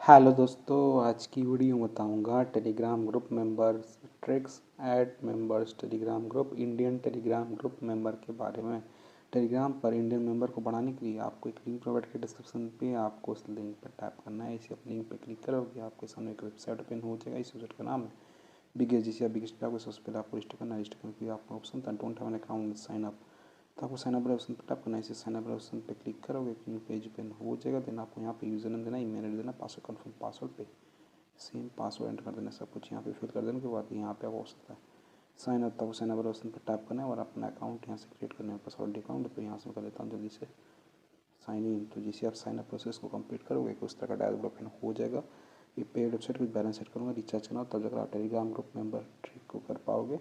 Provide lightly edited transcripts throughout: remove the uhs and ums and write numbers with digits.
Hello दोस्तों, आज की वीडियो में बताऊंगा Telegram group members tricks add members Telegram group Indian Telegram group member के बारे में। टेलीग्राम पर इंडियन मेंबर को बढ़ाने के लिए आपको एक लिंक प्रोवाइड किया डिस्क्रिप्शन पे, आपको उस लिंक पर टैप करना है। इसे आप लिंक पे क्लिक करोगे आपके सामने एक वेबसाइट ओपन हो जाएगा। इस वेबसाइट का नाम है बिगेस्ट। जिसे बिगेस्ट पे आपको सबसे पहले आपको रजिस्टर करना है। रजिस्टर करने के लिए आपका ऑप्शन था don't have an account sign up, तो आपको साइन अप वाले ऑप्शन पर टैप करना है। इसे साइन अप वाले ऑप्शन पे क्लिक करोगे पेज ओपन हो जाएगा। देन आपको यहाँ पे यूजर नेम देना, ईमेल आईडी देना, पासवर्ड कन्फर्म पासवर्ड पे सेम पासवर्ड एंटर कर देना। सब कुछ यहाँ पे फिल कर देने के बाद यहाँ पे आपको ऑप्शन है साइन अप, तो साइन अप वाले ऑप्शन पर टैप करना है और अपना अकाउंट यहाँ से क्रिएट करना है। पासवर्ड अकाउंट तो यहाँ से कर लेता हूँ जल्दी से साइन इन। तो जैसे आप साइन अप प्रोसेस को कंप्लीट करोगे उस तरह का डैशबोर्ड ओपन हो जाएगा। ये पेड वेबसाइट कुछ बैलेंस सेट करूँगा, रिचार्ज करना, तब जाकर आप टेलीग्राम ग्रुप मेंबर ट्रिक को कर पाओगे,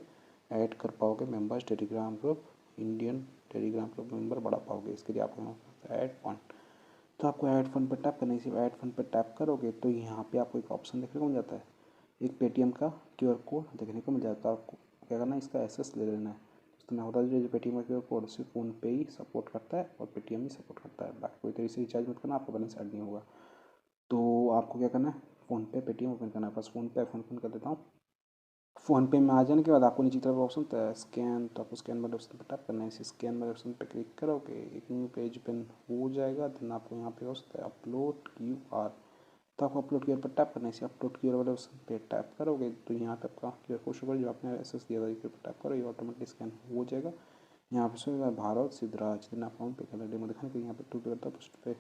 ऐड कर पाओगे members Telegram group Indian Telegram group member बढ़ा पाओगे। इसके लिए आपको ऐड फंड, तो आपको ऐड फंड पर टैप करना है। सिर्फ ऐड फंड पर टैप करोगे तो यहाँ पे आपको एक ऑप्शन देखने को मिल जाता है, एक पेटीएम का क्यूआर कोड देखने को मिल जाता है। आपको क्या करना है, इसका एक्सेस ले लेना है। तो मैं बता दीजिए, जो पेटीएम का क्यूआर कोड सिर्फ फ़ोन पे ही सपोर्ट करता है और पेटीएम ही सपोर्ट करता है। बाकी कोई तरीके से रिचार्ज मत करना, आपको बैलेंस ऐड नहीं होगा। तो आपको क्या करना है, फ़ोन पे पेटीएम ओपन करना है। बस फ़ोन पे आईफोन ओपन कर देता हूँ। फ़ोनपे में आ जाने के बाद आपको नीचे तरफ ऑप्शन होता है स्कैन, तो आपको स्कैन वाले ऑप्शन पर टैप करना है। इसे स्कैन वाले ऑप्शन पर क्लिक करोगे एक न्यू पेज ओपन हो जाएगा। देन आपको यहाँ पे होता है अपलोड क्यूआर, तो आपको अपलोड क्यूआर पर टैप करना है। इसे अपलोड क्यूआर वाले ऑप्शन पे टैप करोगे तो यहाँ पे आपका क्यूआर कोड शो जो आपने एसेस दिया था पर टैप करो, ये ऑटोमेटिक स्कैन हो जाएगा। यहाँ पे show Bharat Siddhraj. Then account पे करना डेमो दिखाने के लिए यहाँ पे टू पे करता है पे।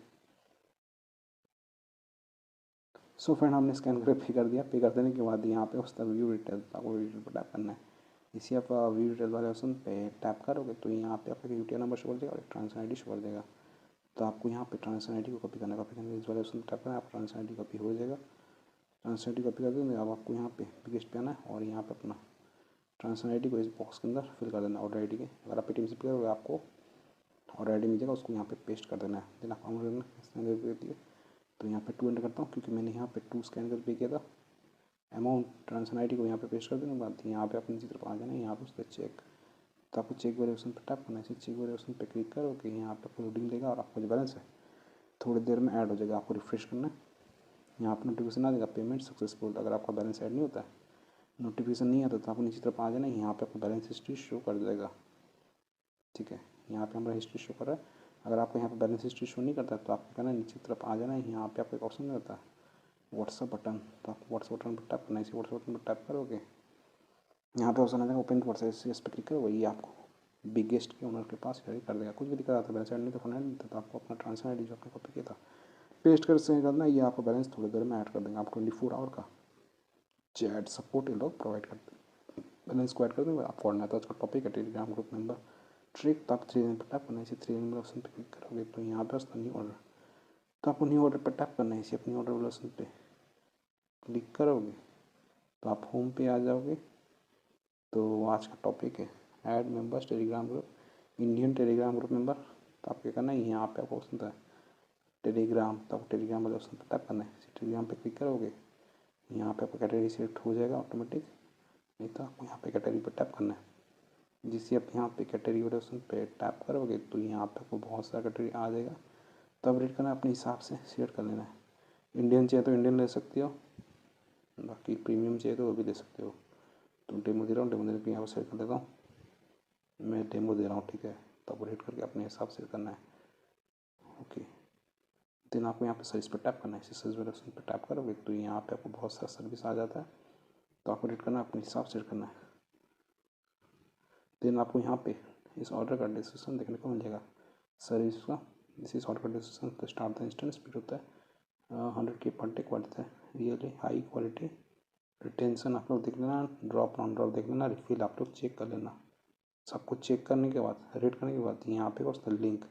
सो फ्रेंड, हमने स्कैन करके पे कर दिया। पे कर देने के बाद यहाँ पे उसका व्यू डिटेल, आपको व्यू डिटेल पर टैप करना है। इसी आप व्यू डिटेल वाले ऑप्शन पे टैप करोगे तो यहाँ पे आपका यूटीआर नंबर शो कर देगा और एक ट्रांसफर आईडी शो कर देगा। तो आपको यहाँ पे ट्रांसफर आईडी को कॉपी करना है। कॉपी करने के इस वाले ऑप्शन पर टैप करना है, आप ट्रांसफर आईडी कॉपी हो जाएगा। ट्रांसफर आईडी कॉपी कर देंगे। अब आपको यहाँ पे बिगेस्ट पे आना है और यहाँ पे अपना ट्रांसफर आईडी को इस बॉक्स के अंदर फिल कर देना ऑर्डर आईडी के। अगर आप पेटीएम से पे करोगे आपको ऑर्डर आईडी मिल जाएगा, उसको यहाँ पे पेस्ट कर देना है। देन अकाउंट करना, तो यहाँ पे 2 एंटर करता हूँ क्योंकि मैंने यहाँ पे 2 स्कैन कर पे किया था। अमाउंट ट्रांसफर आईडी को यहाँ पे पेस्ट कर देने के बाद यहाँ पे अपनी नीचे तरफ आ जाना है। यहाँ पे उसका चेक, तो आपको चेक वाले ऑप्शन पर टैप करना है। चेक वाले ऑप्शन पे क्लिक करोगे यहाँ पे आपको लोडिंग देगा और आपको जो बैलेंस है थोड़ी देर में ऐड हो जाएगा। आपको रिफ्रेश करना है, यहाँ पर नोटिफिकेशन आ जाएगा पेमेंट सक्सेसफुल। अगर आपका बैलेंस ऐड नहीं होता है, नोटिफिकेशन नहीं आता, तो आपको नीचे तरफ आ जाना है। यहाँ पे आपको बैलेंस हिस्ट्री शो कर जाएगा। ठीक है, यहाँ पे हमारा हिस्ट्री शो कर रहा है। अगर आपको यहाँ पे बैलेंस हिस्ट्री शो नहीं करता है तो आपको कहना है नीचे तरफ आ जाना है। यहाँ पे आपको एक ऑप्शन रहता है व्हाट्सअप बटन, तो आप व्हाट्सअप बटन पर टैप करना है। इसी व्हाट्सअप बटन पर टैप करोगे यहाँ पे ऑप्शन आ जाएगा ओपन व्हाट्सएप, इस पर क्लिक करो, वही आपको बिगेस्ट के ओनर के पास शेयर कर देगा। कुछ भी दिक्कत आता है, बैलेंस ऐड नहीं था, फंड नहीं था, तो आपको अपना ट्रांसफर आईडी जो आपने कॉपी किया था पेस्ट कर से करना है। ये आपको बैलेंस थोड़ी देर में ऐड कर देंगे। आप 24 आवर का चैट सपोर्ट ये लोग प्रोवाइड करते हैं। बैलेंस को ऐड कर देंगे आप पढ़ना है। तो आज का टॉपिक है टेलीग्राम ग्रुप मेंबर ट्रिक। तो आप 3 दिन पर टैप करना है। इसे 3 नंबर ऑप्शन पर क्लिक करोगे तो यहाँ पे उसका न्यू ऑर्डर, तो आपको न्यू ऑर्डर पर टैप करना है। इसे अपनी ऑर्डर वाले ऑप्शन पे क्लिक करोगे तो आप होम पे आ जाओगे। तो आज का टॉपिक है add members Telegram group Indian Telegram group member. तो आप क्या करना है, यहाँ पे आपको ऑप्शन था टेलीग्राम, तो आपको टेलीग्राम वाले ऑप्शन पर टैप करना है। टेलीग्राम पे क्लिक करोगे यहाँ पे आपका कैटेगरी सेलेक्ट हो जाएगा ऑटोमेटिक, नहीं तो आपको यहाँ पे कैटेगरी पर टैप करना है। जिससे आप यहाँ पे कैटेगरी वाले ऑप्शन पे टैप करोगे तो यहाँ पे आपको बहुत सारा कैटेगरी आ जाएगा। तो आप रेट करना अपने हिसाब से सेलेक्ट कर लेना है। इंडियन चाहिए तो इंडियन ले सकते हो, बाकी प्रीमियम चाहिए तो वो भी ले सकते हो। तो डेमो दे रहा हूँ, डेमो देने के यहाँ पर सेलेक्ट कर देता हूँ। मैं डेमो दे रहा हूँ, ठीक है, तो आप रेट करके अपने हिसाब से करना है। ओके, देन आपको यहाँ पे सर्विस पर टैप करना है। सर्विस वाले ऑप्शन पर टैप करोगे तो यहाँ पे आपको बहुत सारा सर्विस आ जाता है। तो आपको रेट करना है, अपने हिसाब से करना है। देन आपको यहाँ पे इस ऑर्डर का डिस्क्रिप्शन देखने को मिल जाएगा सर्विस का। दिस इज ऑर्डर का डिस्क्रिप्शन। तो स्टार्ट द इंस्टेंट स्पीड होता है 100 के पर डे क्वालिटी है, रियली हाई क्वालिटी। रिटेंशन आप लोग देख लेना, ड्रॉप नॉन ड्रॉप देख लेना, रिफिल आप लोग चेक कर लेना। सब कुछ चेक करने के बाद रेट करने के बाद यहाँ पे उसका लिंक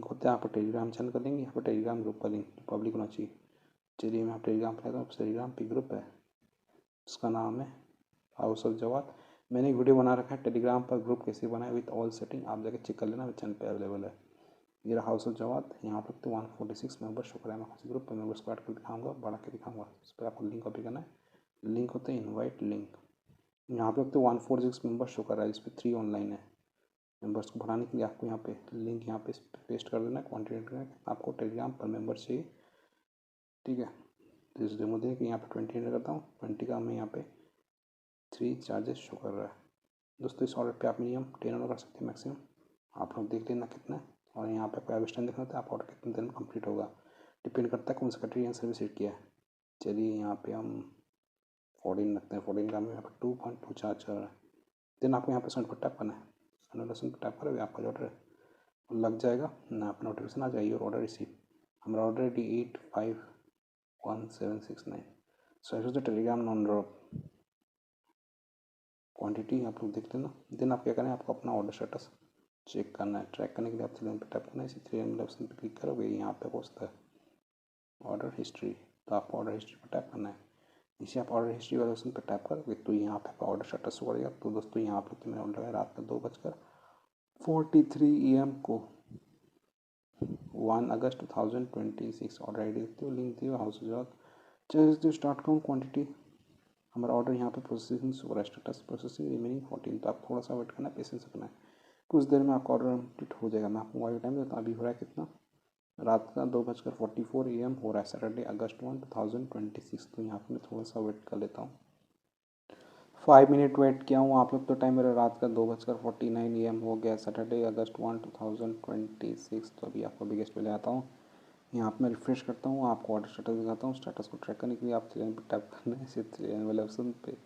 होता है। आपको टेलीग्राम चैनल का लिंक, यहाँ पर टेलीग्राम ग्रुप का लिंक पब्लिक होना चाहिए। चलिए मैं आप टेलीग्राम पर लेता हूँ। टेलीग्राम पे ग्रुप है, उसका नाम है हाउस ऑफ जवाद। मैंने एक वीडियो बना रखा है टेलीग्राम पर ग्रुप कैसे बनाए विथ ऑल सेटिंग, आप जाकर चेक कर लेना, मेरे चैनल पे अवेलेबल है। ये रहा हाउस ऑफ जवाद। यहाँ पर तो 146 मेंबर शो कराया। मैं उसी ग्रुप पर मेंबर्स को ऐड कर दिखाऊंगा, बढ़ा के दिखाऊंगा। उस पर आपको लिंक कॉपी करना है। लिंक होता है इनवाइट लिंक। यहाँ पे तो 146 मेंबर शो कर रहा है, इस पर 3 ऑनलाइन है। मेंबर्स को बढ़ाने के लिए आपको यहाँ पे लिंक यहाँ पे पेस्ट कर देना है। क्वान्टिटी आपको टेलीग्राम पर मेंबर चाहिए, ठीक है। तो इस डेमो देख यहाँ पे 20 एंटर करता हूँ, 20 का हमें यहाँ पे 3 चार्जेस शो कर रहा है। दोस्तों इस ऑर्डर पे आप मिनिमम 10 ऑर्डर कर सकते हैं मैक्सिमम, आप लोग देख लेना कितना है। और यहाँ पे आपको एवरेज टाइम देखना होता है, आप ऑर्डर कितने दिन में कंप्लीट होगा, डिपेंड करता है कौन सा कैटेगरी या सर्विस सेट किया है। चलिए यहाँ पे हम 14 रखते हैं, 14 का हमें यहाँ पर 2.2 चार्ज चल रहा है। देन आपको यहाँ पे सेंड पर टैप करना है, सेंड पर टैप करोगे आपका जो ऑर्डर लग जाएगा ना, आपका नोटिफिकेशन आ जाएगी और ऑर्डर रिसीव। हमारा order D 851769। So is the Telegram non drop quantity आप लोग देख लेना। देन आप क्या करना है, आपको अपना ऑर्डर स्टेटस चेक करना है। ट्रैक करने के लिए आप 3 लाइन पर टैप करना है, इसी 3 लाइन ऑप्शन पर क्लिक करोगे, यहाँ पे पहुँचता है ऑर्डर हिस्ट्री, तो आपको ऑर्डर हिस्ट्री पर टैप करना है। इसे आप ऑर्डर हिस्ट्री वाले ऑप्शन पर टैप करोगे तो यहाँ पे आपका ऑर्डर स्टेटस शो करेगा। तो दोस्तों यहाँ पे तो मैंने ऑर्डर लगाया रात का 2:43 AM को 1 अगस्त 2026। ऑर्डर आई डी देखते हो, लिंक दिए house job charge start count quantity. हमारा ऑर्डर यहाँ पे प्रोसेसिंग शो रहा है, स्टेटस प्रोसेसिंग रिमेनिंग 14। तो आप थोड़ा सा वेट करना है, पेशेंस रखना है, कुछ देर में आपका ऑर्डर कंप्लीट हो जाएगा। मैं आपको मोबाइल टाइम देता हूँ, अभी हो रहा है कितना, रात का 2:44 AM हो रहा है, सैटरडे अगस्त 1 2026। तो यहाँ पर मैं थोड़ा सा वेट कर लेता हूँ, 5 मिनट वेट किया हूँ आप लोग। तो टाइम मेरा रात का 2:49 AM हो गया, सैटरडे अगस्त 1 2026। तो अभी आपको बिगेस्ट पे ले आता हूँ, यहाँ पर मैं रिफ्रेश करता हूँ, आपको ऑर्डर स्टेटस दिखाता हूँ। स्टेटस को ट्रैक करने के लिए आप 3 लाइन पर टैप करना है, इसे 3 लाइन वाले ऑप्शन पे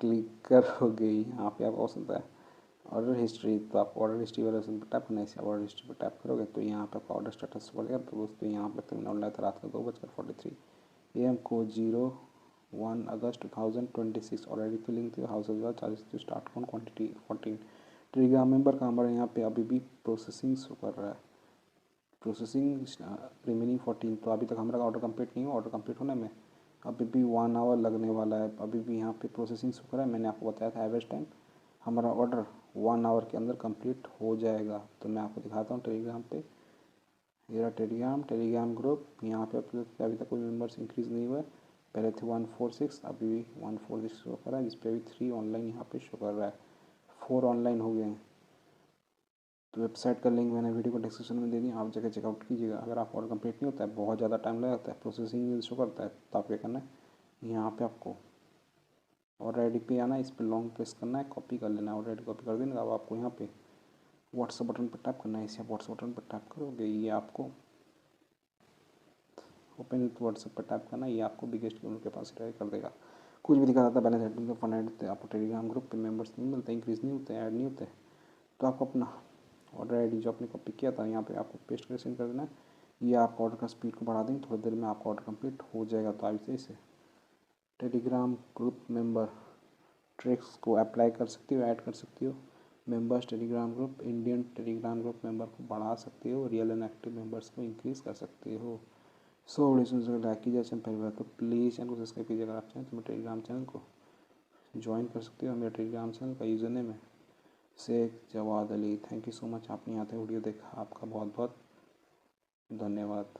क्लिक करोगे, यहाँ पे आपको ऑप्शन है ऑर्डर हिस्ट्री। तो आप ऑर्डर हिस्ट्री वाले ऑप्शन पर टैप करना है, इसे ऑर्डर हिस्ट्री पर टैप करोगे तो यहाँ पे आपका ऑर्डर स्टेटस बढ़ेगा। तो दोस्तों यहाँ पे मैंने ऑर्डर लाया था रात का 2:43 AM को 01 अगस्त 2026। ऑलरेडी फिलिंग थी, हाउस चार्जेस टू स्टार्ट कौन क्वान्टिटी 14। टेलीग्राम मेंबर का हमारे यहाँ पे अभी भी प्रोसेसिंग शो कर रहा है, प्रोसेसिंग रिमेनिंग 14। तो अभी तक हमारा ऑर्डर कंप्लीट नहीं हुआ, ऑर्डर कंप्लीट होने में अभी भी 1 आवर लगने वाला है। अभी भी यहाँ पे प्रोसेसिंग शो कर रहा है, मैंने आपको बताया था एवरेज टाइम, हमारा ऑर्डर 1 आवर के अंदर कंप्लीट हो जाएगा। तो मैं आपको दिखाता हूँ टेलीग्राम पे, मेरा टेलीग्राम ग्रुप। यहाँ पे अभी तक कोई मेंबर्स इंक्रीज़ नहीं हुआ है, पहले थे 146, अभी भी 146 शो कर रहा है, जिसपे अभी 3 ऑनलाइन यहाँ पे शो कर रहा है, 4 ऑनलाइन हो गए हैं। तो वेबसाइट का लिंक मैंने वीडियो को डिस्क्रिप्शन में दे दिया, आप जगह चेकआउट कीजिएगा। अगर आप ऑर्डर कंप्लीट नहीं होता है, बहुत ज़्यादा टाइम लग जाता है, प्रोसेसिंग शो करता है, तो आप क्या करना है, यहाँ पे आपको ऑर्डर आई डी पे आना है, इस पर लॉन्ग प्रेस करना है, कॉपी कर लेना है। ऑर्डर आई डी कॉपी कर देने अब आपको यहाँ पे व्हाट्सअप बटन पर टैप करना है, इसे व्हाट्सअप बटन पर टैप करोगे, ये आपको ओपन विथ व्हाट्सएप पर टैप करना, ये आपको बिगेस्ट के उनके पास ट्राई कर देगा। कुछ भी दिखा था बैलेंस हेडिंग फंड ऐड होते हैं, आपको टेलीग्राम ग्रुप पे मेंबर्स नहीं मिलते, इंक्रीज़ नहीं होते, ऐड नहीं होते। तो आपको अपना ऑर्डर आईडी जो आपने कॉपी किया था यहाँ पे आपको पेस्ट करके सेंड कर देना है, ये आपका ऑर्डर का स्पीड को बढ़ा देंगे, थोड़ी देर में आपका ऑर्डर कंप्लीट हो जाएगा। तो आप इसे टेलीग्राम ग्रुप मेंबर ट्रिक्स को अप्लाई कर सकती हो, ऐड कर सकती हो। Members Telegram group, Indian Telegram group member को बढ़ा सकते हो, रियल एंड एक्टिव मेंबर्स को इंक्रीज़ कर सकते हो। सो वीडियो लाइक कीजिए, चैनल पहली बार तो प्लीज़ चैनल को सब्सक्राइब कीजिए। अगर आप चाहें तो मेरे टेलीग्राम चैनल को ज्वाइन कर सकते हो। मेरे टेलीग्राम चैनल का यूज़र नेम है Sheikh Jawad Ali. Thank you so much, आपने यहाँ तक वीडियो देखा, आपका बहुत बहुत धन्यवाद।